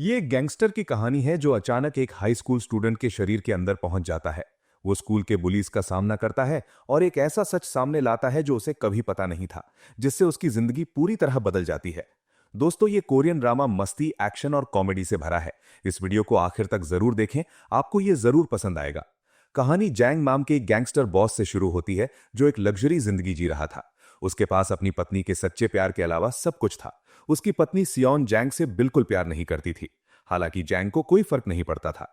ये एक गैंगस्टर की कहानी है जो अचानक एक हाई स्कूल स्टूडेंट के शरीर के अंदर पहुंच जाता है। वो स्कूल के बुलीज का सामना करता है और एक ऐसा सच सामने लाता है जो उसे कभी पता नहीं था, जिससे उसकी जिंदगी पूरी तरह बदल जाती है। दोस्तों, ये कोरियन ड्रामा मस्ती, एक्शन और कॉमेडी से भरा है। इस वीडियो को आखिर तक जरूर देखें, आपको ये जरूर पसंद आएगा। कहानी जैंग माम के एक गैंगस्टर बॉस से शुरू होती है जो एक लग्जरी जिंदगी जी रहा था। उसके पास अपनी पत्नी के सच्चे प्यार के अलावा सब कुछ था। उसकी पत्नी सियोन जैंग से बिल्कुल प्यार नहीं करती थी। हालांकि जैंग को कोई फर्क नहीं पड़ता था,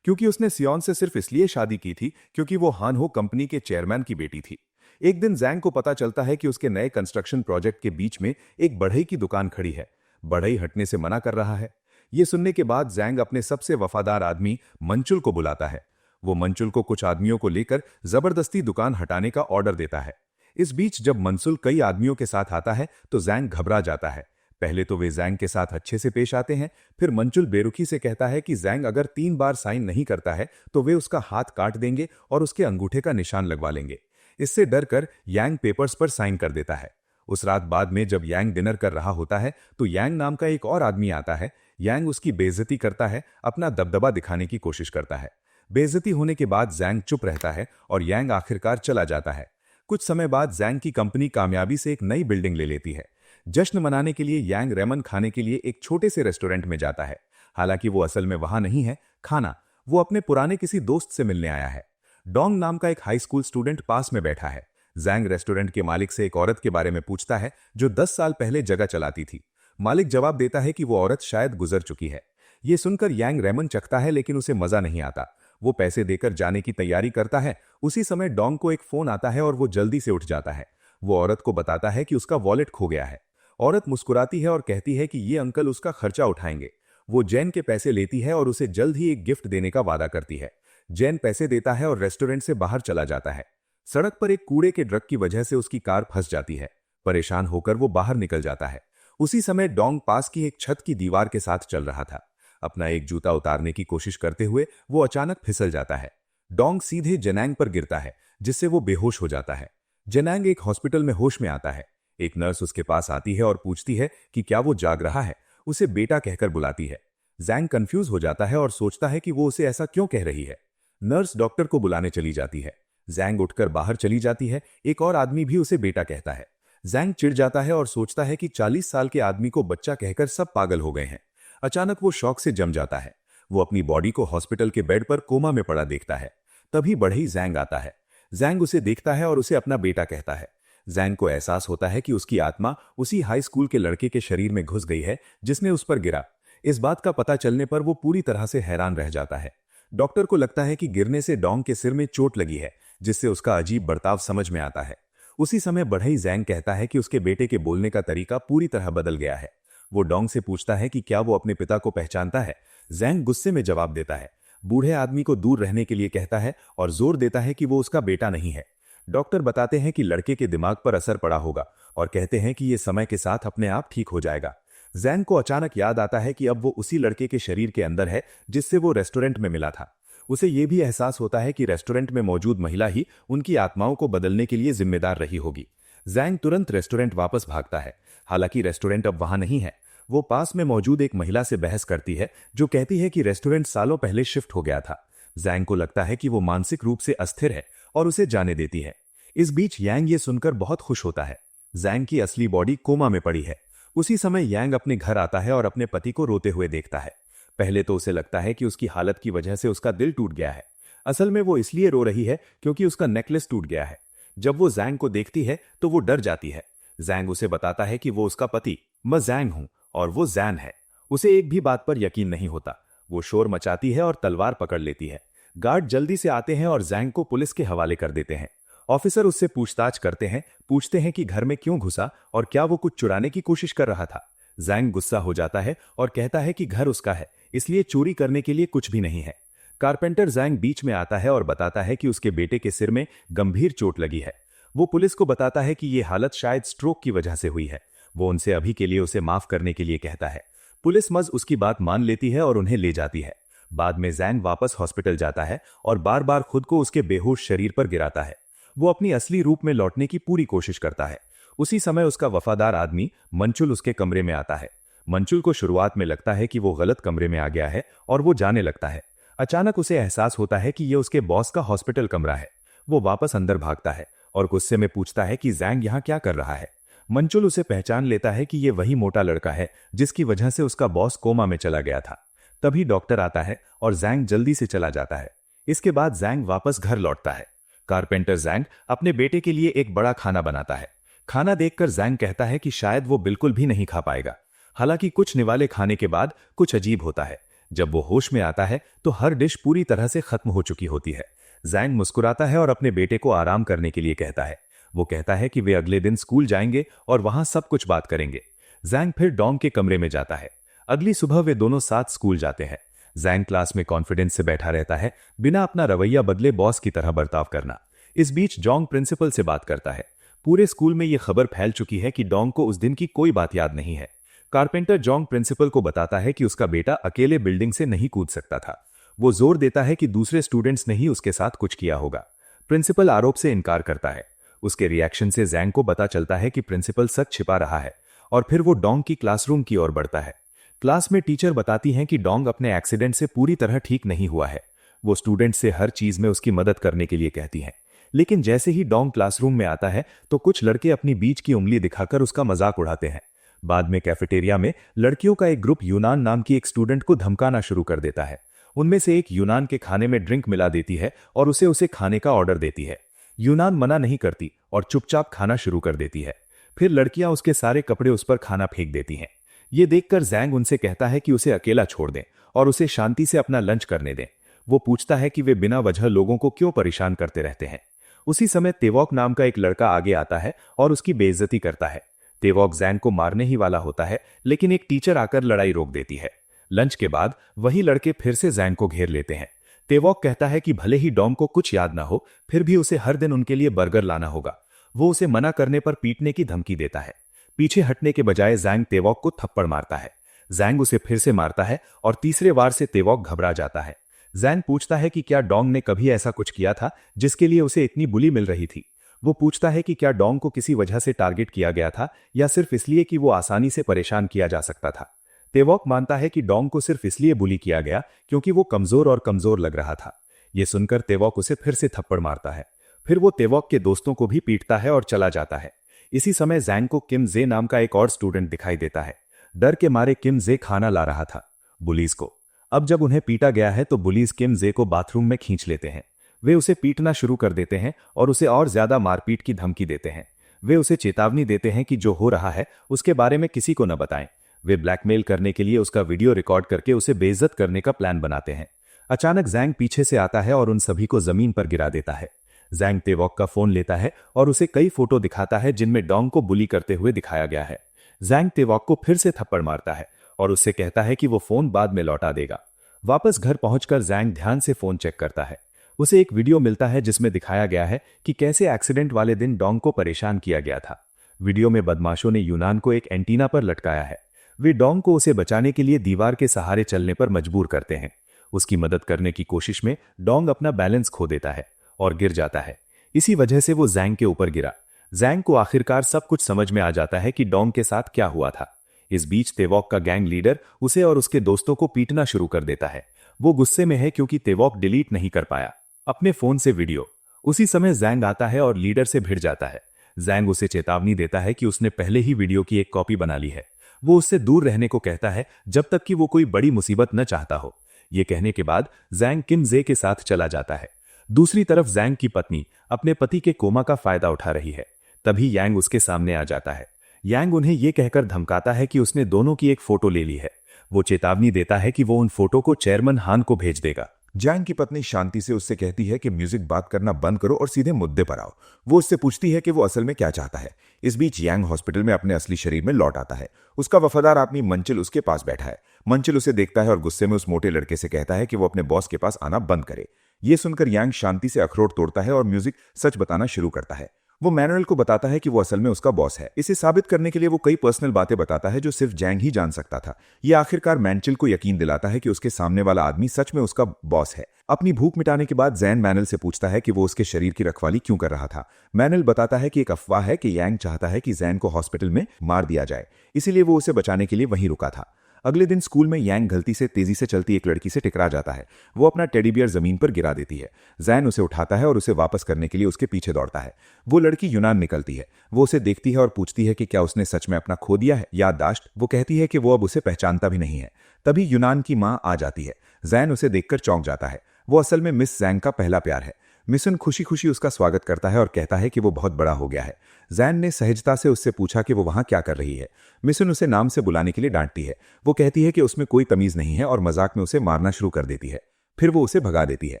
क्योंकि उसने सियोन से सिर्फ इसलिए शादी की थी क्योंकि वो हानहो कंपनी के चेयरमैन की बेटी थी। एक दिन जैंग को पता चलता है कि उसके नए कंस्ट्रक्शन प्रोजेक्ट के बीच में एक बढ़ई की दुकान खड़ी है। बढ़ई हटने से मना कर रहा है। ये सुनने के बाद जैंग अपने सबसे वफादार आदमी मंचुल को बुलाता है। वो मंचुल को कुछ आदमियों को लेकर जबरदस्ती दुकान हटाने का ऑर्डर देता है। इस बीच जब मंसुल कई आदमियों के साथ आता है तो जैंग घबरा जाता है। पहले तो वे जैंग के साथ अच्छे से पेश आते हैं, फिर मंचुल बेरुखी से कहता है कि जैंग अगर 3 बार साइन नहीं करता है तो वे उसका हाथ काट देंगे और उसके अंगूठे का निशान लगवा लेंगे। इससे डरकर यांग पेपर्स पर साइन कर देता है। उस रात बाद में जब यांग डिनर कर रहा होता है तो यांग नाम का एक और आदमी आता है। यांग उसकी बेइज्जती करता है, अपना दबदबा दिखाने की कोशिश करता है। बेइज्जती होने के बाद जैंग चुप रहता है और यांग आखिरकार चला जाता है। कुछ समय बाद जैंग की कंपनी कामयाबी से एक नई बिल्डिंग ले लेती है। जश्न मनाने के लिए यांग रेमन खाने के लिए एक छोटे से रेस्टोरेंट में जाता है। हालांकि वो असल में वहां नहीं है खाना, वो अपने पुराने किसी दोस्त से मिलने आया है। डोंग नाम का एक हाई स्कूल स्टूडेंट पास में बैठा है। जैंग रेस्टोरेंट के मालिक से एक औरत के बारे में पूछता है जो 10 साल पहले जगह चलाती थी। मालिक जवाब देता है कि वो औरत शायद गुजर चुकी है। ये सुनकर यांग रेमन चखता है, लेकिन उसे मजा नहीं आता। वो पैसे देकर जाने की तैयारी करता है। उसी समय डोंग को एक फोन आता है और वो जल्दी से उठ जाता है। वो औरत को बताता है कि उसका वॉलेट खो गया है। औरत मुस्कुराती है और कहती है कि ये अंकल उसका खर्चा उठाएंगे। वो जैन के पैसे लेती है और उसे जल्द ही एक गिफ्ट देने का वादा करती है। जैन पैसे देता है और रेस्टोरेंट से बाहर चला जाता है। सड़क पर एक कूड़े के ट्रक की वजह से उसकी कार फंस जाती है। परेशान होकर वो बाहर निकल जाता है। उसी समय डोंग पास की एक छत की दीवार के साथ चल रहा था। अपना एक जूता उतारने की कोशिश करते हुए वो अचानक फिसल जाता है। डोंग सीधे जेनांग पर गिरता है, जिससे वो बेहोश हो जाता है। जेनांग एक हॉस्पिटल में होश में आता है। एक नर्स उसके पास आती है और पूछती है कि क्या वो जाग रहा है। उसे बेटा कहकर बुलाती है। जैंग कंफ्यूज हो जाता है और सोचता है कि वो उसे ऐसा क्यों कह रही है। नर्स डॉक्टर को बुलाने चली जाती है। जैंग उठकर बाहर चली जाती है। एक और आदमी भी उसे बेटा कहता है। जैंग चिढ़ जाता है और सोचता है कि 40 साल के आदमी को बच्चा कहकर सब पागल हो गए हैं। अचानक वो शौक से जम जाता है। वो अपनी बॉडी को हॉस्पिटल के बेड पर कोमा में पड़ा देखता है। तभी बढ़ई जैंग आता है। जैंग उसे देखता है और उसे अपना बेटा कहता है। जैंग को एहसास होता है कि उसकी आत्मा उसी हाई स्कूल के लड़के के शरीर में घुस गई है जिसने उस पर गिरा। इस बात का पता चलने पर वो पूरी तरह से हैरान रह जाता है। डॉक्टर को लगता है कि गिरने से डोंग के सिर में चोट लगी है, जिससे उसका अजीब बर्ताव समझ में आता है। उसी समय बढ़ई जैंग कहता है कि उसके बेटे के बोलने का तरीका पूरी तरह बदल गया है। वो डोंग से पूछता है कि क्या वो अपने पिता को पहचानता है। जैंग गुस्से में जवाब देता है। बूढ़े आदमी को दूर रहने के लिए कहता है और जोर देता है कि वो उसका बेटा नहीं है। डॉक्टर बताते हैं कि लड़के के दिमाग पर असर पड़ा होगा और कहते हैं कि ये समय के साथ अपने आप ठीक हो जाएगा। जैंग को अचानक याद आता है कि अब वो उसी लड़के के शरीर के अंदर है जिससे वो रेस्टोरेंट में मिला था। उसे ये भी एहसास होता है कि रेस्टोरेंट में मौजूद महिला ही उनकी आत्माओं को बदलने के लिए जिम्मेदार रही होगी। जैंग तुरंत रेस्टोरेंट वापस भागता है। हालांकि रेस्टोरेंट अब वहां नहीं है। वो पास में मौजूद एक महिला से बहस करती है जो कहती है कि रेस्टोरेंट सालों पहले शिफ्ट हो गया था। जैंग को लगता है कि वो मानसिक रूप से अस्थिर है और उसे जाने देती है। इस बीच यांग ये सुनकर बहुत खुश होता है। जैंग की असली बॉडी कोमा में पड़ी है। उसी समय यांग अपने घर आता है और अपने पति को रोते हुए देखता है। पहले तो उसे लगता है कि उसकी हालत की वजह से उसका दिल टूट गया है। असल में वो इसलिए रो रही है क्योंकि उसका नेकलेस टूट गया है। जब वो जैंग को देखती है तो वो डर जाती है। जैंग उसे बताता है कि वो उसका पति मैं जैंग हूं और वो जैन है। उसे एक भी बात पर यकीन नहीं होता। वो शोर मचाती है और तलवार पकड़ लेती है। गार्ड जल्दी से आते हैं और जैंग को पुलिस के हवाले कर देते हैं। ऑफिसर उससे पूछताछ करते हैं, पूछते हैं कि घर में क्यों घुसा और क्या वो कुछ चुराने की कोशिश कर रहा था। जैंग गुस्सा हो जाता है और कहता है कि घर उसका है, इसलिए चोरी करने के लिए कुछ भी नहीं है। कारपेंटर जैंग बीच में आता है और बताता है कि उसके बेटे के सिर में गंभीर चोट लगी है। वो पुलिस को बताता है कि ये हालत शायद स्ट्रोक की वजह से हुई है। वो उनसे अभी के लिए उसे माफ करने के लिए कहता है। पुलिस मज उसकी बात मान लेती है और उन्हें ले जाती है। बाद में जैंग वापस हॉस्पिटल जाता है और बार बार खुद को उसके बेहोश शरीर पर गिराता है। वो अपनी असली रूप में लौटने की पूरी कोशिश करता है। उसी समय उसका वफादार आदमी मंचुल उसके कमरे में आता है। मंचुल को शुरुआत में लगता है कि वो गलत कमरे में आ गया है और वो जाने लगता है। अचानक उसे एहसास होता है कि ये उसके बॉस का हॉस्पिटल कमरा है। वो वापस अंदर भागता है और गुस्से में पूछता है कि जैंग यहाँ क्या कर रहा है। मंचुल उसे पहचान लेता है कि ये वही मोटा लड़का है जिसकी वजह से उसका बॉस कोमा में चला गया था। तभी डॉक्टर आता है और जैंग जल्दी से चला जाता है। इसके बाद जैंग वापस घर लौटता है। कारपेंटर जैंग अपने बेटे के लिए एक बड़ा खाना बनाता है। खाना देखकर जैंग कहता है कि शायद वो बिल्कुल भी नहीं खा पाएगा। हालांकि कुछ निवाले खाने के बाद कुछ अजीब होता है। जब वो होश में आता है तो हर डिश पूरी तरह से खत्म हो चुकी होती है। जैंग मुस्कुराता है और अपने बेटे को आराम करने के लिए कहता है। वो कहता है कि वे अगले दिन स्कूल जाएंगे और वहां सब कुछ बात करेंगे। जैंग फिर डोंग के कमरे में जाता है। अगली सुबह वे दोनों साथ स्कूल जाते हैं। जैंग क्लास में कॉन्फिडेंस से बैठा रहता है, बिना अपना रवैया बदले बॉस की तरह बर्ताव करना। इस बीच डोंग प्रिंसिपल से बात करता है। पूरे स्कूल में यह खबर फैल चुकी है कि डोंग को उस दिन की कोई बात याद नहीं है। कारपेंटर जोंग प्रिंसिपल को बताता है कि उसका बेटा अकेले बिल्डिंग से नहीं कूद सकता था। वो जोर देता है कि दूसरे स्टूडेंट्स ने ही उसके साथ कुछ किया होगा। प्रिंसिपल आरोप से इनकार करता है। उसके रिएक्शन से जैंग को पता चलता है कि प्रिंसिपल सच छिपा रहा है और फिर वो डोंग की क्लासरूम की ओर बढ़ता है। क्लास में टीचर बताती हैं कि डोंग अपने एक्सीडेंट से पूरी तरह ठीक नहीं हुआ है। वो स्टूडेंट से हर चीज में उसकी मदद करने के लिए कहती हैं। लेकिन जैसे ही डोंग क्लासरूम में आता है तो कुछ लड़के अपनी बीच की उंगली दिखाकर उसका मजाक उड़ाते हैं। बाद में कैफेटेरिया में लड़कियों का एक ग्रुप यूनान नाम की एक स्टूडेंट को धमकाना शुरू कर देता है। उनमें से एक यूनान के खाने में ड्रिंक मिला देती है और उसे खाने का ऑर्डर देती है। यूनान मना नहीं करती और चुपचाप खाना शुरू कर देती है। फिर लड़कियां उसके सारे कपड़े उस पर खाना फेंक देती हैं। ये देखकर जैंग उनसे कहता है कि उसे अकेला छोड़ दें और उसे शांति से अपना लंच करने दें। वो पूछता है कि वे बिना वजह लोगों को क्यों परेशान करते रहते हैं। उसी समय तेवॉक नाम का एक लड़का आगे आता है और उसकी बेइज्जती करता है। तेवॉक जैंग को मारने ही वाला होता है, लेकिन एक टीचर आकर लड़ाई रोक देती है। लंच के बाद वही लड़के फिर से जैंग को घेर लेते हैं। तेवॉक कहता है कि भले ही डोंग को कुछ याद ना हो, फिर भी उसे हर दिन उनके लिए बर्गर लाना होगा। वो उसे मना करने पर पीटने की धमकी देता है। पीछे हटने के बजाय जैंग तेवॉक को थप्पड़ मारता है। जैंग उसे फिर से मारता है और तीसरे वार से तेवॉक घबरा जाता है। जैंग पूछता है कि क्या डोंग ने कभी ऐसा कुछ किया था जिसके लिए उसे इतनी बुली मिल रही थी। वो पूछता है कि क्या डोंग को किसी वजह से टारगेट किया गया था या सिर्फ इसलिए कि वो आसानी से परेशान किया जा सकता था। तेवॉक मानता है कि डोंग को सिर्फ इसलिए बुली किया गया क्योंकि वो कमजोर और कमजोर लग रहा था। ये सुनकर तेवॉक उसे फिर से थप्पड़ मारता है। फिर वो तेवॉक के दोस्तों को भी पीटता है और चला जाता है। इसी समय जैंग को किम जे नाम का एक और स्टूडेंट दिखाई देता है। डर के मारे किम जे खाना ला रहा था बुलीज को। अब जब उन्हें पीटा गया है तो बुलीज किम जे को बाथरूम में खींच लेते हैं। वे उसे पीटना शुरू कर देते हैं और उसे और ज्यादा मारपीट की धमकी देते हैं। वे उसे चेतावनी देते हैं कि जो हो रहा है उसके बारे में किसी को न बताएं। वे ब्लैकमेल करने के लिए उसका वीडियो रिकॉर्ड करके उसे बेइज्जत करने का प्लान बनाते हैं। अचानक जैंग पीछे से आता है और उन सभी को जमीन पर गिरा देता है। जैंग तेवॉक का फोन लेता है और उसे कई फोटो दिखाता है जिनमें डोंग को बुली करते हुए दिखाया गया है। जैंग तेवॉक को फिर से थप्पड़ मारता है और उससे कहता है कि वो फोन बाद में लौटा देगा। वापस घर पहुंचकर जैंग ध्यान से फोन चेक करता है। उसे एक वीडियो मिलता है जिसमें दिखाया गया है कि कैसे एक्सीडेंट वाले दिन डोंग को परेशान किया गया था। वीडियो में बदमाशों ने यूनान को एक एंटीना पर लटकाया है। वे डोंग को उसे बचाने के लिए दीवार के सहारे चलने पर मजबूर करते हैं। उसकी मदद करने की कोशिश में डोंग अपना बैलेंस खो देता है और गिर जाता है। इसी वजह से वो जैंग के ऊपर गिरा। जैंग को आखिरकार सब कुछ समझ में आ जाता है कि डोंग के साथ क्या हुआ था। इस बीच तेवॉक का गैंग लीडर उसे और उसके दोस्तों को पीटना शुरू कर देता है। वो गुस्से में है क्योंकि तेवॉक डिलीट नहीं कर पाया अपने फोन से वीडियो। उसी समय जैंग आता है और लीडर से भिड़ जाता है। जैंग उसे चेतावनी देता है कि उसने पहले ही वीडियो की एक कॉपी बना ली है। वो उससे दूर रहने को कहता है जब तक कि वो कोई बड़ी मुसीबत न चाहता हो। ये कहने के बाद जैंग किम जे के साथ चला जाता है। दूसरी तरफ जैंग की पत्नी अपने पति के कोमा का फायदा उठा रही है। तभी यांग उसके सामने आ जाता है। यांग उन्हें यह कहकर धमकाता है कि उसने दोनों की एक फोटो ले ली है। वो चेतावनी देता है कि वो उन फोटो को चेयरमैन हान को भेज देगा। जैंग की पत्नी शांति से उससे कहती है कि म्यूजिक बात करना बंद करो और सीधे मुद्दे पर आओ। वो उससे पूछती है कि वो असल में क्या चाहता है। इस बीच यांग हॉस्पिटल में अपने असली शरीर में लौट आता है। उसका वफादार आदमी मंचिल उसके पास बैठा है। मंचिल उसे देखता है और गुस्से में उस मोटे लड़के से कहता है कि वो अपने बॉस के पास आना बंद करे। ये सुनकर यांग शांति से अखरोट तोड़ता है और म्यूजिक सच बताना शुरू करता है। वो मैनुअल को बताता है कि वो असल में उसका बॉस है। इसे साबित करने के लिए वो कई पर्सनल बातें बताता है जो सिर्फ जैंग ही जान सकता था। ये आखिरकार मैनुअल को यकीन दिलाता है कि उसके सामने वाला आदमी सच में उसका बॉस है। अपनी भूख मिटाने के बाद जैन मैनल से पूछता है कि वो उसके शरीर की रखवाली क्यों कर रहा था। मैनल बताता है कि एक अफवाह है कि यांग चाहता है कि जैन को हॉस्पिटल में मार दिया जाए, इसीलिए वो उसे बचाने के लिए वहीं रुका था। अगले दिन स्कूल में यांग गलती से तेजी से चलती एक लड़की से टकरा जाता है। वो अपना टेडी बियर जमीन पर गिरा देती है। जैन उसे उठाता है और उसे वापस करने के लिए उसके पीछे दौड़ता है। वो लड़की यूनान निकलती है। वो उसे देखती है और पूछती है कि क्या उसने सच में अपना खो दिया है याददाश्त। वो कहती है कि वो अब उसे पहचानता भी नहीं है। तभी यूनान की मां आ जाती है। जैन उसे देखकर चौंक जाता है। वो असल में मिस जैंग का पहला प्यार है। मिशन खुशी खुशी उसका स्वागत करता है और कहता है कि वो बहुत बड़ा हो गया है। जैन ने सहजता से उससे पूछा कि वो वहां क्या कर रही है। मिशन उसे नाम से बुलाने के लिए डांटती है। वो कहती है कि उसमें कोई तमीज नहीं है और मजाक में उसे मारना शुरू कर देती है। फिर वो उसे भगा देती है।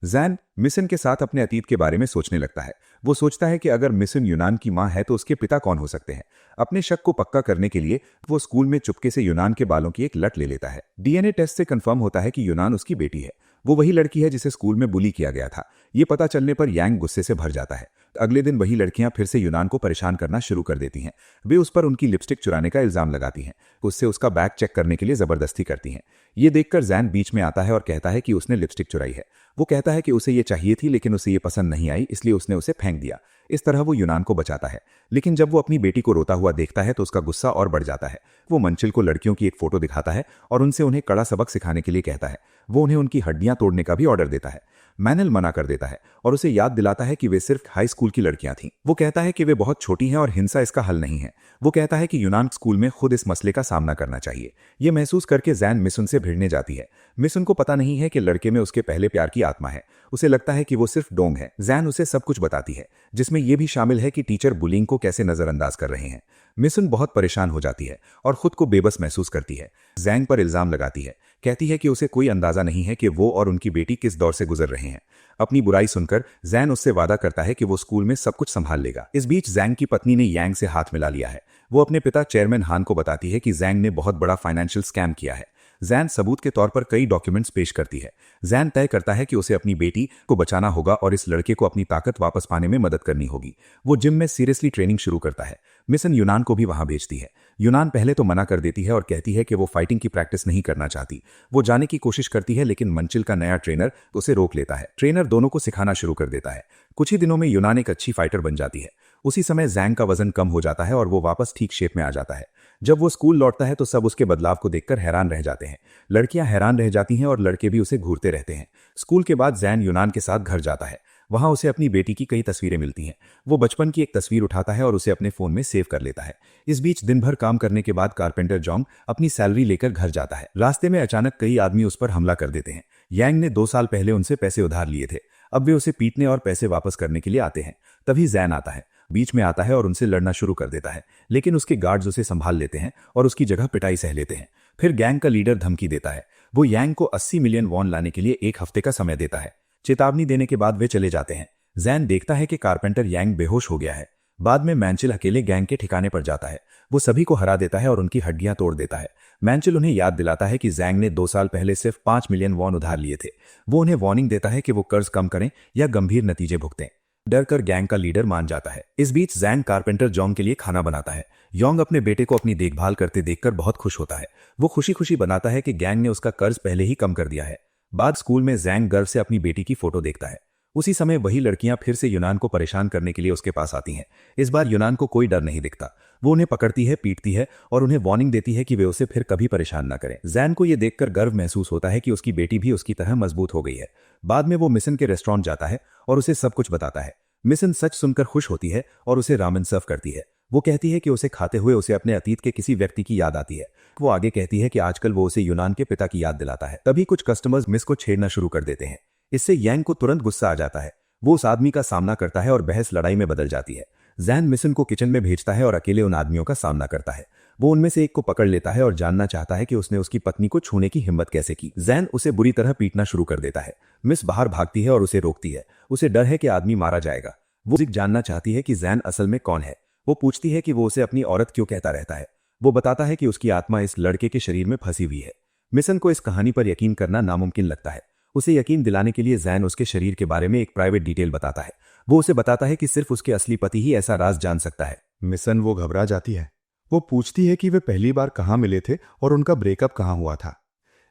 जैन मिशन के साथ अपने अतीत के बारे में सोचने लगता है। वो सोचता है कि अगर मिशन यूनान की मां है तो उसके पिता कौन हो सकते हैं। अपने शक को पक्का करने के लिए वो स्कूल में चुपके से यूनान के बालों की एक लट ले लेता है। डीएनए टेस्ट से कंफर्म होता है कि यूनान उसकी बेटी है। वो वही लड़की है जिसे स्कूल में बुली किया गया था। ये पता चलने पर यांग गुस्से से भर जाता है। अगले दिन वही लड़कियां फिर से यूनान को परेशान करना शुरू कर देती हैं। वे उस पर उनकी लिपस्टिक चुराने का इल्जाम लगाती हैं। उससे उसका बैग चेक करने के लिए जबरदस्ती करती हैं। ये देखकर जैन बीच में आता है और कहता है कि उसने लिपस्टिक चुराई है। वो कहता है कि उसे ये चाहिए थी लेकिन उसे ये पसंद नहीं आई, इसलिए उसने उसे फेंक दिया। इस तरह वो यूनान को बचाता है। लेकिन जब वो अपनी बेटी को रोता हुआ देखता है तो उसका गुस्सा और बढ़ जाता है। वो मंचिल को लड़कियों की एक फोटो दिखाता है और उनसे उन्हें कड़ा सबक सिखाने के लिए कहता है। वो उन्हें उनकी हड्डियां तोड़ने का भी ऑर्डर देता है। मैनल मना कर देता है और उसे याद दिलाता है कि वे सिर्फ हाई स्कूल की लड़कियां थीं। वो कहता है कि वे बहुत छोटी हैं और हिंसा इसका हल नहीं है। वो कहता है कि यूनान स्कूल में खुद इस मसले का सामना करना चाहिए। ये महसूस करके जैन मिशन से भिड़ने जाती है। मिशन को पता नहीं है कि लड़के में उसके पहले प्यार की आत्मा है। उसे लगता है कि वो सिर्फ डोंग है। जैन उसे सब कुछ बताती है, जिसमें यह भी शामिल है कि टीचर बुलिंग को कैसे नजरअंदाज कर रहे हैं। मिशन बहुत परेशान हो जाती है और खुद को बेबस महसूस करती है। जैंग पर इल्जाम लगाती है। कहती है कि उसे कोई अंदाजा नहीं है कि वो और उनकी बेटी किस दौर से गुजर रहे हैं। अपनी बुराई सुनकर जैन उससे वादा करता है कि वो स्कूल में सब कुछ संभाल लेगा। इस बीच जैंग की पत्नी ने यांग से हाथ मिला लिया है। वो अपने पिता चेयरमैन हान को बताती है कि जैंग ने बहुत बड़ा फाइनेंशियल स्कैम किया है। जैन सबूत के तौर पर कई डॉक्यूमेंट्स पेश करती है। जैन तय करता है कि उसे अपनी बेटी को बचाना होगा और इस लड़के को अपनी ताकत वापस पाने में मदद करनी होगी। वो जिम में सीरियसली ट्रेनिंग शुरू करता है। मिशन यूनान को भी वहां भेजती है। यूनान पहले तो मना कर देती है और कहती है कि वो फाइटिंग की प्रैक्टिस नहीं करना चाहती। वो जाने की कोशिश करती है लेकिन मंचिल का नया ट्रेनर उसे रोक लेता है। ट्रेनर दोनों को सिखाना शुरू कर देता है। कुछ ही दिनों में यूनान एक अच्छी फाइटर बन जाती है। उसी समय जैंग का वजन कम हो जाता है और वो वापस ठीक शेप में आ जाता है। जब वो स्कूल लौटता है तो सब उसके बदलाव को देखकर हैरान रह जाते हैं। लड़कियां हैरान रह जाती हैं और लड़के भी उसे घूरते रहते हैं। स्कूल के बाद जैन यूनान के साथ घर जाता है। वहां उसे अपनी बेटी की कई तस्वीरें मिलती हैं। वो बचपन की एक तस्वीर उठाता है और उसे अपने फोन में सेव कर लेता है। इस बीच दिन भर काम करने के बाद कारपेंटर जॉन्ग अपनी सैलरी लेकर घर जाता है। रास्ते में अचानक कई आदमी उस पर हमला कर देते हैं। यांग ने 2 साल पहले उनसे पैसे उधार लिए थे। अब वे उसे पीटने और पैसे वापस करने के लिए आते हैं। तभी जैन आता है, बीच में आता है और उनसे लड़ना शुरू कर देता है। लेकिन उसके गार्ड्स उसे संभाल लेते हैं और उसकी जगह पिटाई सह लेते हैं। फिर गैंग का लीडर धमकी देता है। वो यांग को 80 मिलियन वॉन लाने के लिए 1 हफ्ते का समय देता है। चेतावनी देने के बाद वे चले जाते हैं। जैन देखता है कि कारपेंटर यांग बेहोश हो गया है। बाद में मैंचिल अकेले गैंग के ठिकाने पर जाता है। वो सभी को हरा देता है और उनकी हड्डियां तोड़ देता है। मैंचिल उन्हें याद दिलाता है कि जैंग ने 2 साल पहले सिर्फ 5 मिलियन वॉन उधार लिए थे। वो उन्हें वार्निंग देता है कि वो कर्ज कम करें या गंभीर नतीजे भुगतें। डर कर गैंग का लीडर मान जाता है। इस बीच जैंग कारपेंटर जॉन्ग के लिए खाना बनाता है। योंग अपने बेटे को अपनी देखभाल करते देखकर बहुत खुश होता है। वो खुशी खुशी बनाता है कि गैंग ने उसका कर्ज पहले ही कम कर दिया है। बाद स्कूल में जैंग गर्व से अपनी बेटी की फोटो देखता है। उसी समय वही लड़कियां फिर से यूनान को परेशान करने के लिए उसके पास आती हैं। इस बार यूनान को कोई डर नहीं दिखता। वो उन्हें पकड़ती है, पीटती है और उन्हें वार्निंग देती है कि वे उसे फिर कभी परेशान न करें। जैन को यह देखकर गर्व महसूस होता है कि उसकी बेटी भी उसकी तरह मजबूत हो गई है। बाद में वो मिशन के रेस्टोरेंट जाता है और उसे सब कुछ बताता है। मिशन सच सुनकर खुश होती है और उसे रामेन सर्व करती है। वो कहती है कि उसे खाते हुए उसे अपने अतीत के किसी व्यक्ति की याद आती है। वो आगे कहती है कि आजकल वो उसे यूनान के पिता की याद दिलाता है। तभी कुछ कस्टमर्स मिस को छेड़ना शुरू कर देते हैं। इससे यांग को तुरंत गुस्सा आ जाता है। वो उस आदमी का सामना करता है और बहस लड़ाई में बदल जाती है। जैन मिशन को किचन में भेजता है और अकेले उन आदमियों का सामना करता है। वो उनमें से एक को पकड़ लेता है और जानना चाहता है कि उसने उसकी पत्नी को छूने की हिम्मत कैसे की। जैन उसे बुरी तरह पीटना शुरू कर देता है। मिस बाहर भागती है और उसे रोकती है। उसे डर है कि आदमी मारा जाएगा। वो जानना चाहती है कि जैन असल में कौन है। वो पूछती है कि वो उसे अपनी औरत क्यों कहता रहता है। वो बताता है कि उसकी आत्मा इस लड़के के शरीर में फंसी हुई है। मिशन को इस कहानी पर यकीन करना नामुमकिन लगता है। उसे यकीन दिलाने के लिए जैन उसके शरीर के बारे में एक प्राइवेट डिटेल बताता है। वो उसे बताता है कि सिर्फ उसके असली पति ही ऐसा राज जान सकता है। मिशन वो घबरा जाती है। वो पूछती है कि वे पहली बार कहाँ मिले थे और उनका ब्रेकअप कहाँ हुआ था।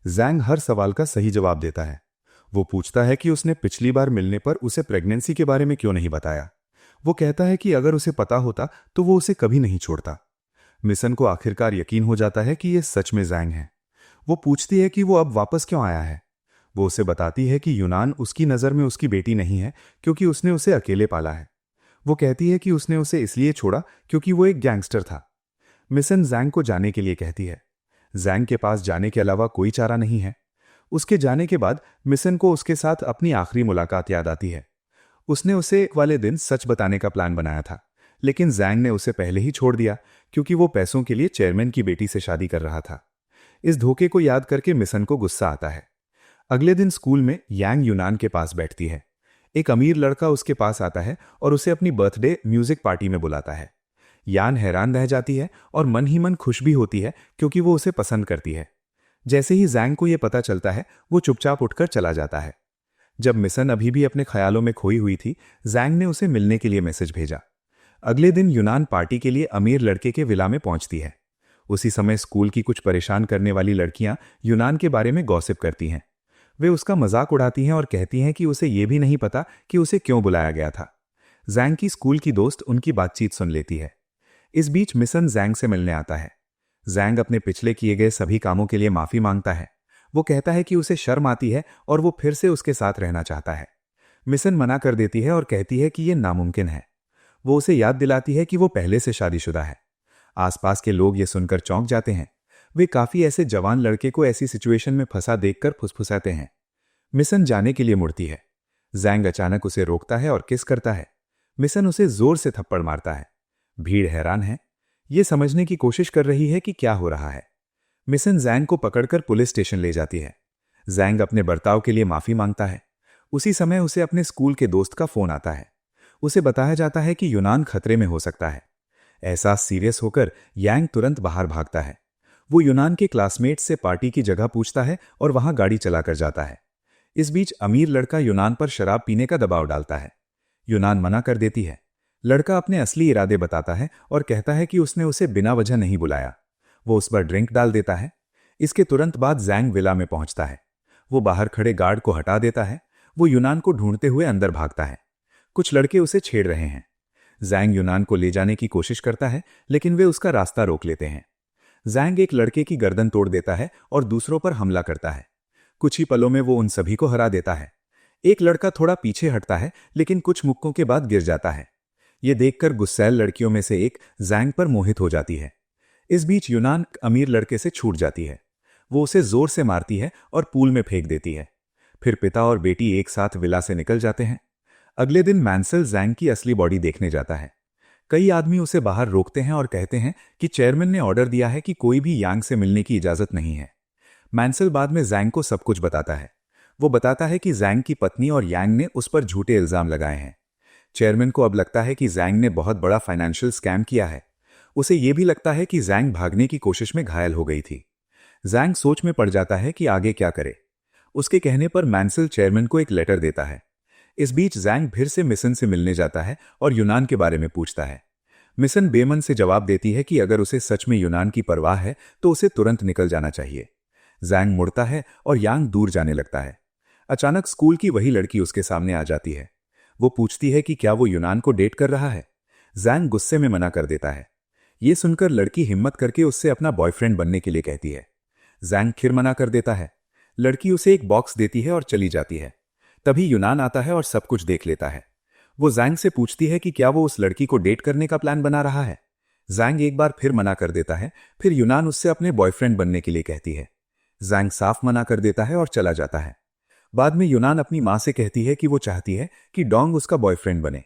जैंग हर सवाल का सही जवाब देता है। वो पूछता है कि उसने पिछली बार मिलने पर उसे प्रेगनेंसी के बारे में क्यों नहीं बताया। वो कहता है कि अगर उसे पता होता तो वो उसे कभी नहीं छोड़ता। मिसन को आखिरकार यकीन हो जाता है कि ये सच में जैंग है। वो पूछती है कि वो अब वापस क्यों आया है। वो उसे बताती है कि यूनान उसकी नज़र में उसकी बेटी नहीं है, क्योंकि उसने उसे अकेले पाला है। वो कहती है कि उसने उसे इसलिए छोड़ा क्योंकि वो एक गैंगस्टर था। मिसन जैंग को जाने के लिए कहती है। जैंग के पास जाने के अलावा कोई चारा नहीं है। उसके जाने के बाद मिसन को उसके साथ अपनी आखिरी मुलाकात याद आती है। उसने उसे एक वाले दिन सच बताने का प्लान बनाया था, लेकिन जैंग ने उसे पहले ही छोड़ दिया क्योंकि वो पैसों के लिए चेयरमैन की बेटी से शादी कर रहा था। इस धोखे को याद करके मिसन को गुस्सा आता है। अगले दिन स्कूल में यांग यूनान के पास बैठती है। एक अमीर लड़का उसके पास आता है और उसे अपनी बर्थडे म्यूजिक पार्टी में बुलाता है। यान हैरान रह जाती है और मन ही मन खुश भी होती है क्योंकि वो उसे पसंद करती है। जैसे ही जैंग को यह पता चलता है, वो चुपचाप उठकर चला जाता है। जब मिसन अभी भी अपने ख्यालों में खोई हुई थी, जैंग ने उसे मिलने के लिए मैसेज भेजा। अगले दिन यूनान पार्टी के लिए अमीर लड़के के विला में पहुंचती है। उसी समय स्कूल की कुछ परेशान करने वाली लड़कियां यूनान के बारे में गॉसिप करती हैं। वे उसका मजाक उड़ाती हैं और कहती हैं कि उसे यह भी नहीं पता कि उसे क्यों बुलाया गया था। जैंग की स्कूल की दोस्त उनकी बातचीत सुन लेती है। इस बीच मिसन जैंग से मिलने आता है। जैंग अपने पिछले किए गए सभी कामों के लिए माफी मांगता है। वो कहता है कि उसे शर्म आती है और वो फिर से उसके साथ रहना चाहता है। मिसन मना कर देती है और कहती है कि यह नामुमकिन है। वो उसे याद दिलाती है कि वो पहले से शादीशुदा है। आसपास के लोग ये सुनकर चौंक जाते हैं। वे काफी ऐसे जवान लड़के को ऐसी सिचुएशन में फंसा देखकर फुसफुसाते हैं। मिसन जाने के लिए मुड़ती है। जैंग अचानक उसे रोकता है और किस करता है। मिसन उसे जोर से थप्पड़ मारता है। भीड़ हैरान है। ये समझने की कोशिश कर रही है कि क्या हो रहा है। मिसन जैंग को पकड़कर पुलिस स्टेशन ले जाती है। जैंग अपने बर्ताव के लिए माफी मांगता है। उसी समय उसे अपने स्कूल के दोस्त का फोन आता है। उसे बताया जाता है कि यूनान खतरे में हो सकता है। एहसास सीरियस होकर यांग तुरंत बाहर भागता है। वो यूनान के क्लासमेट से पार्टी की जगह पूछता है और वहां गाड़ी चलाकर जाता है। इस बीच अमीर लड़का यूनान पर शराब पीने का दबाव डालता है। यूनान मना कर देती है। लड़का अपने असली इरादे बताता है और कहता है कि उसने उसे बिना वजह नहीं बुलाया। वो उस पर ड्रिंक डाल देता है। इसके तुरंत बाद जैंग विला में पहुंचता है। वो बाहर खड़े गार्ड को हटा देता है। वो यूनान को ढूंढते हुए अंदर भागता है। कुछ लड़के उसे छेड़ रहे हैं। जैंग यूनान को ले जाने की कोशिश करता है, लेकिन वे उसका रास्ता रोक लेते हैं। जैंग एक लड़के की गर्दन तोड़ देता है और दूसरों पर हमला करता है। कुछ ही पलों में वो उन सभी को हरा देता है। एक लड़का थोड़ा पीछे हटता है, लेकिन कुछ मुक्कों के बाद गिर जाता है। ये देखकर गुस्सैल लड़कियों में से एक जैंग पर मोहित हो जाती है। इस बीच यूनान अमीर लड़के से छूट जाती है। वो उसे जोर से मारती है और पूल में फेंक देती है। फिर पिता और बेटी एक साथ विला से निकल जाते हैं। अगले दिन मैंसल जैंग की असली बॉडी देखने जाता है। कई आदमी उसे बाहर रोकते हैं और कहते हैं कि चेयरमैन ने ऑर्डर दिया है कि कोई भी यांग से मिलने की इजाजत नहीं है। मैंसल बाद में जैंग को सब कुछ बताता है। वो बताता है कि जैंग की पत्नी और यांग ने उस पर झूठे इल्जाम लगाए हैं। चेयरमैन को अब लगता है कि जैंग ने बहुत बड़ा फाइनेंशियल स्कैम किया है। उसे यह भी लगता है कि जैंग भागने की कोशिश में घायल हो गई थी। जैंग सोच में पड़ जाता है कि आगे क्या करे। उसके कहने पर मैंसल चेयरमैन को एक लेटर देता है। इस बीच जैंग फिर से मिसन से मिलने जाता है और यूनान के बारे में पूछता है। मिसन बेमन से जवाब देती है कि अगर उसे सच में यूनान की परवाह है तो उसे तुरंत निकल जाना चाहिए। जैंग मुड़ता है और यांग दूर जाने लगता है। अचानक स्कूल की वही लड़की उसके सामने आ जाती है। वो पूछती है कि क्या वो यूनान को डेट कर रहा है। जैंग गुस्से में मना कर देता है। ये सुनकर लड़की हिम्मत करके उससे अपना बॉयफ्रेंड बनने के लिए कहती है। जैंग फिर मना कर देता है। लड़की उसे एक बॉक्स देती है और चली जाती है। तभी यूनान आता है और सब कुछ देख लेता है। वो जैंग से पूछती है कि क्या वो उस लड़की को डेट करने का प्लान बना रहा है। जैंग एक बार फिर मना कर देता है। फिर यूनान उससे अपने बॉयफ्रेंड बनने के लिए कहती है। जैंग साफ मना कर देता है और चला जाता है। बाद में यूनान अपनी मां से कहती है कि वो चाहती है कि डोंग उसका बॉयफ्रेंड बने।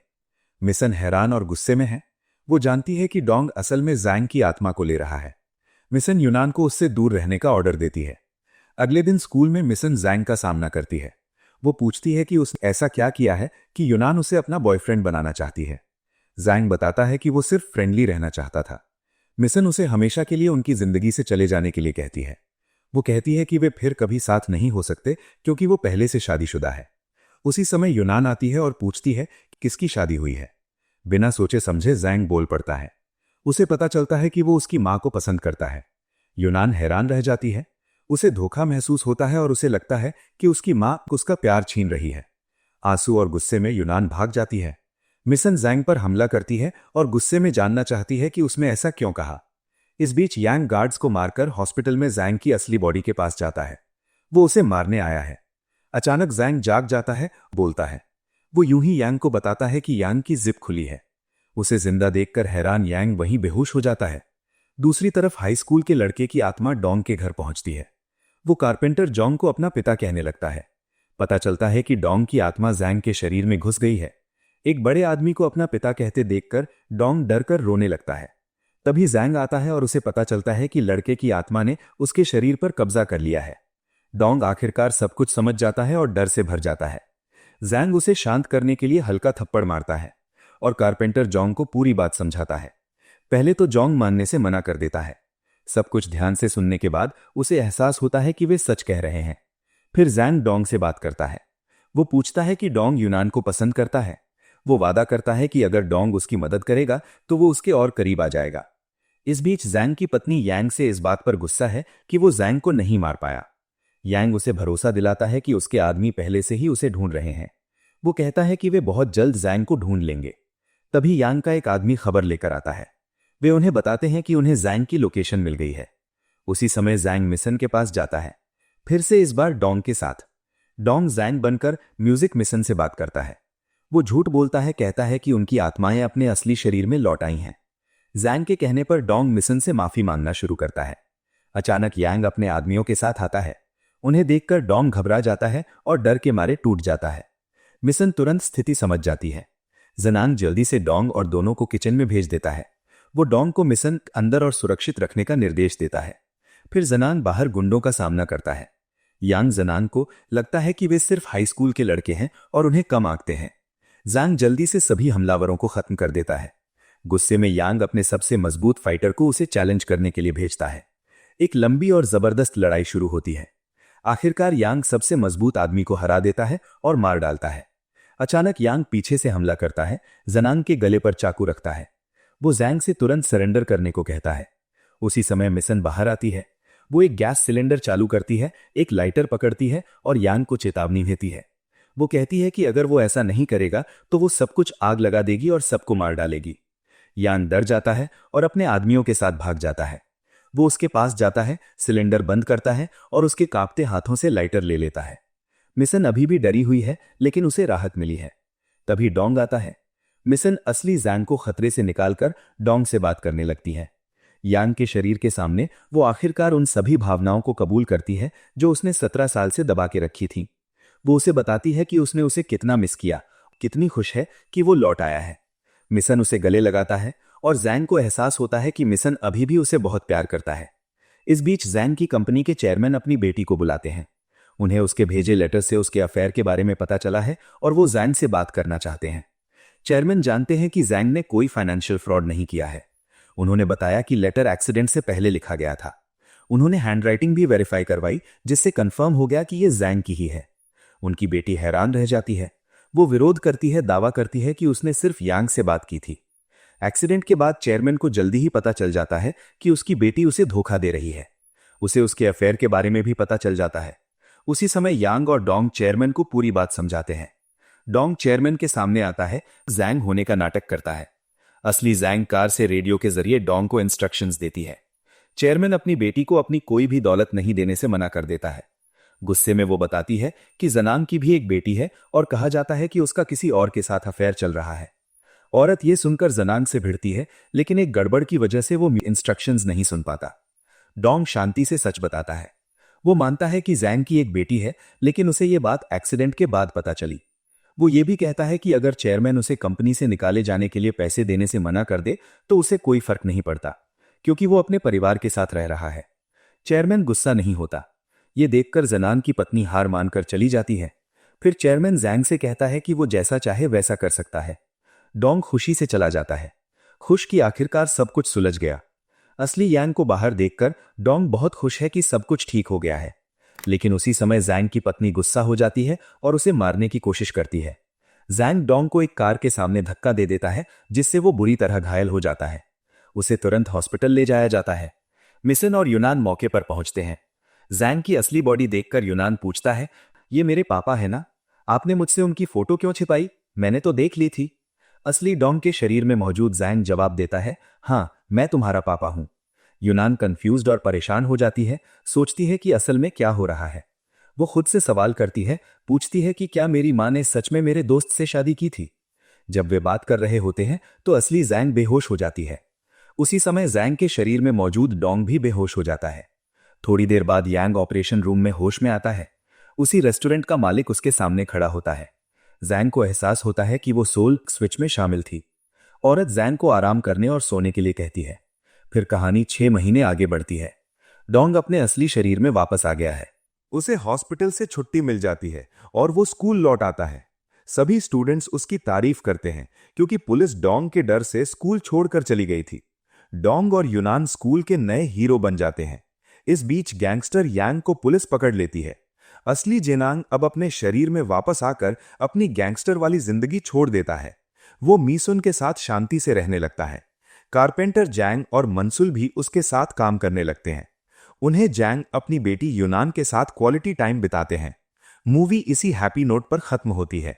मिसन हैरान और गुस्से में है। वो जानती है कि डोंग असल में जैंग की आत्मा को ले रहा है। मिसन यूनान को उससे दूर रहने का ऑर्डर देती है। अगले दिन स्कूल में मिसन जैंग का सामना करती है। वो पूछती है कि उसने ऐसा क्या किया है कि यूनान उसे अपना बॉयफ्रेंड बनाना चाहती है। जैंग बताता है कि वो सिर्फ फ्रेंडली रहना चाहता था। मिसन उसे हमेशा के लिए उनकी जिंदगी से चले जाने के लिए कहती है। वो कहती है कि वे फिर कभी साथ नहीं हो सकते क्योंकि वो पहले से शादीशुदा है। उसी समय यूनान आती है और पूछती है कि किसकी शादी हुई है। बिना सोचे समझे जैंग बोल पड़ता है। उसे पता चलता है कि वो उसकी मां को पसंद करता है। यूनान हैरान रह जाती है। उसे धोखा महसूस होता है और उसे लगता है कि उसकी मां उसका प्यार छीन रही है। आंसू और गुस्से में यूनान भाग जाती है। मिसन जैंग पर हमला करती है और गुस्से में जानना चाहती है कि उसने ऐसा क्यों कहा। इस बीच यांग गार्ड्स को मारकर हॉस्पिटल में जैंग की असली बॉडी के पास जाता है। वो उसे मारने आया है। अचानक जैंग जाग जाता है, बोलता है। वो यूं ही यांग को बताता है कि यांग की जिप खुली है। उसे जिंदा देखकर हैरान यांग वहीं बेहोश हो जाता है। दूसरी तरफ हाई स्कूल के लड़के की आत्मा डोंग के घर पहुंचती है। वो कारपेंटर जोंग को अपना पिता कहने लगता है। पता चलता है कि डोंग की आत्मा जैंग के शरीर में घुस गई है। एक बड़े आदमी को अपना पिता कहते देखकर डोंग डरकर रोने लगता है। तभी जैंग आता है और उसे पता चलता है कि लड़के की आत्मा ने उसके शरीर पर कब्जा कर लिया है। डोंग आखिरकार सब कुछ समझ जाता है और डर से भर जाता है। जैंग उसे शांत करने के लिए हल्का थप्पड़ मारता है और कारपेंटर जोंग को पूरी बात समझाता है। पहले तो जोंग मानने से मना कर देता है। सब कुछ ध्यान से सुनने के बाद उसे एहसास होता है कि वे सच कह रहे हैं। फिर जैंग डोंग से बात करता है। वो पूछता है कि डोंग यूनान को पसंद करता है। वो वादा करता है कि अगर डोंग उसकी मदद करेगा तो वो उसके और करीब आ जाएगा। इस बीच जैंग की पत्नी यांग से इस बात पर गुस्सा है कि वो जैंग को नहीं मार पाया। यांग उसे भरोसा दिलाता है कि उसके आदमी पहले से ही उसे ढूंढ रहे हैं। वो कहता है कि वे बहुत जल्द जैंग को ढूंढ लेंगे। तभी यांग का एक आदमी खबर लेकर आता है। वे उन्हें बताते हैं कि उन्हें जैंग की लोकेशन मिल गई है। उसी समय जैंग मिशन के पास जाता है, फिर से इस बार डोंग के साथ। डोंग जैंग बनकर म्यूजिक मिशन से बात करता है। वो झूठ बोलता है, कहता है कि उनकी आत्माएं अपने असली शरीर में लौट आई हैं। जैंग के कहने पर डोंग मिशन से माफी मांगना शुरू करता है। अचानक यांग अपने आदमियों के साथ आता है। उन्हें देखकर डोंग घबरा जाता है और डर के मारे टूट जाता है। मिशन तुरंत स्थिति समझ जाती है। जनांग जल्दी से डोंग और दोनों को किचन में भेज देता है। वो डोंग को मिशन अंदर और सुरक्षित रखने का निर्देश देता है। फिर जनांग बाहर गुंडों का सामना करता है। यांग जनांग को लगता है कि वे सिर्फ हाई स्कूल के लड़के हैं और उन्हें कम आंकते हैं। जैंग जल्दी से सभी हमलावरों को खत्म कर देता है। गुस्से में यांग अपने सबसे मजबूत फाइटर को उसे चैलेंज करने के लिए भेजता है। एक लंबी और जबरदस्त लड़ाई शुरू होती है। आखिरकार यांग सबसे मजबूत आदमी को हरा देता है और मार डालता है। अचानक यांग पीछे से हमला करता है, जनांग के गले पर चाकू रखता है। वो जैंग से तुरंत सरेंडर करने को कहता है। उसी समय मिशन बाहर आती है। वो एक गैस सिलेंडर चालू करती है, एक लाइटर पकड़ती है और यांग को चेतावनी देती है। वो कहती है कि अगर वो ऐसा नहीं करेगा तो वो सब कुछ आग लगा देगी और सबको मार डालेगी। यांग डर जाता है और अपने आदमियों के साथ भाग जाता है। वो उसके पास जाता है, सिलेंडर बंद करता है और उसके कांपते हाथों से लाइटर ले लेता है। मिशन अभी भी डरी हुई है, लेकिन उसे राहत मिली है। तभी डोंग आता है। मिशन असली जैंग को खतरे से निकालकर डोंग से बात करने लगती है। यांग के शरीर के सामने वो आखिरकार उन सभी भावनाओं को कबूल करती है जो उसने 17 साल से दबा के रखी थी। वो उसे बताती है कि उसने उसे कितना मिस किया, कितनी खुश है कि वो लौट आया है। मिशन उसे गले लगाता है और जैंग को एहसास होता है कि मिशन अभी भी उसे बहुत प्यार करता है। इस बीच जैंग की कंपनी के चेयरमैन अपनी बेटी को बुलाते हैं। उन्हें उसके भेजे लेटर से उसके अफेयर के बारे में पता चला है और वो जैंग से बात करना चाहते हैं। चेयरमैन जानते हैं कि जैंग ने कोई फाइनेंशियल फ्रॉड नहीं किया है। उन्होंने बताया कि लेटर एक्सीडेंट से पहले लिखा गया था। उन्होंने हैंडराइटिंग भी वेरीफाई करवाई, जिससे कंफर्म हो गया कि ये जैंग की ही है। उनकी बेटी हैरान रह जाती है। वो विरोध करती है, दावा करती है कि उसने सिर्फ यांग से बात की थी। एक्सीडेंट के बाद चेयरमैन को जल्दी ही पता चल जाता है कि उसकी बेटी उसे धोखा दे रही है। उसे उसके अफेयर के बारे में भी पता चल जाता है। उसी समय यांग और डोंग चेयरमैन को पूरी बात समझाते हैं। डोंग चेयरमैन के सामने आता है, जैंग होने का नाटक करता है। असली जैंग कार से रेडियो के जरिए डोंग को इंस्ट्रक्शंस देती है। चेयरमैन अपनी बेटी को अपनी कोई भी दौलत नहीं देने से मना कर देता है। गुस्से में वो बताती है कि जनांग की भी एक बेटी है और कहा जाता है कि उसका किसी और के साथ अफेयर चल रहा है। औरत ये सुनकर जनांग से भिड़ती है, लेकिन एक गड़बड़ की वजह से वो इंस्ट्रक्शंस नहीं सुन पाता। डोंग शांति से सच बताता है। वो मानता है कि जैंग की एक बेटी है, लेकिन उसे ये बात एक्सीडेंट के बाद पता चली। वो ये भी कहता है कि अगर चेयरमैन उसे कंपनी से निकाले जाने के लिए पैसे देने से मना कर दे तो उसे कोई फर्क नहीं पड़ता, क्योंकि वो अपने परिवार के साथ रह रहा है। चेयरमैन गुस्सा नहीं होता। ये देखकर जनांग की पत्नी हार मानकर चली जाती है। फिर चेयरमैन जैंग से कहता है कि वो जैसा चाहे वैसा कर सकता है। डोंग खुशी से चला जाता है, खुश कि आखिरकार सब कुछ सुलझ गया। असली यांग को बाहर देखकर डोंग बहुत खुश है कि सब कुछ ठीक हो गया है। लेकिन उसी समय जैंग की पत्नी गुस्सा हो जाती है और उसे मारने की कोशिश करती है। जैंग डोंग को एक कार के सामने धक्का दे देता है, जिससे वो बुरी तरह घायल हो जाता है। उसे तुरंत हॉस्पिटल ले जाया जाता है। मिशन और यूनान मौके पर पहुंचते हैं। जैंग की असली बॉडी देखकर यूनान पूछता है, ये मेरे पापा है ना? आपने मुझसे उनकी फोटो क्यों छिपाई? मैंने तो देख ली थी। असली डोंग के शरीर में मौजूद जैंग जवाब देता है, हाँ, मैं तुम्हारा पापा हूं। यूनान कंफ्यूज्ड और परेशान हो जाती है, सोचती है कि असल में क्या हो रहा है। वो खुद से सवाल करती है, पूछती है कि क्या मेरी माँ ने सच में मेरे दोस्त से शादी की थी? जब वे बात कर रहे होते हैं तो असली जैंग बेहोश हो जाती है। उसी समय जैंग के शरीर में मौजूद डोंग भी बेहोश हो जाता है। थोड़ी देर बाद यांग ऑपरेशन रूम में होश में आता है। उसी रेस्टोरेंट का मालिक उसके सामने खड़ा होता है। जैंग को एहसास होता है कि वो सोल स्विच में शामिल थी। औरत जैंग को आराम करने और सोने के लिए कहती है। फिर कहानी 6 महीने आगे बढ़ती है। डोंग अपने असली शरीर में वापस आ गया है। उसे हॉस्पिटल से छुट्टी मिल जाती है और वो स्कूल लौट आता है। सभी स्टूडेंट्स उसकी तारीफ करते हैं क्योंकि पुलिस डोंग के डर से स्कूल छोड़कर चली गई थी। डोंग और यूनान स्कूल के नए हीरो बन जाते हैं। इस बीच गैंगस्टर यांग को पुलिस पकड़ लेती है। असली जेनांग अब अपने शरीर में वापस आकर अपनी गैंगस्टर वाली जिंदगी छोड़ देता है। वो मीसुन के साथ शांति से रहने लगता है। कारपेंटर जैंग और मंसुल भी उसके साथ काम करने लगते हैं। उन्हें जैंग अपनी बेटी यूनान के साथ क्वालिटी टाइम बिताते हैं। मूवी इसी हैप्पी नोट पर खत्म होती है।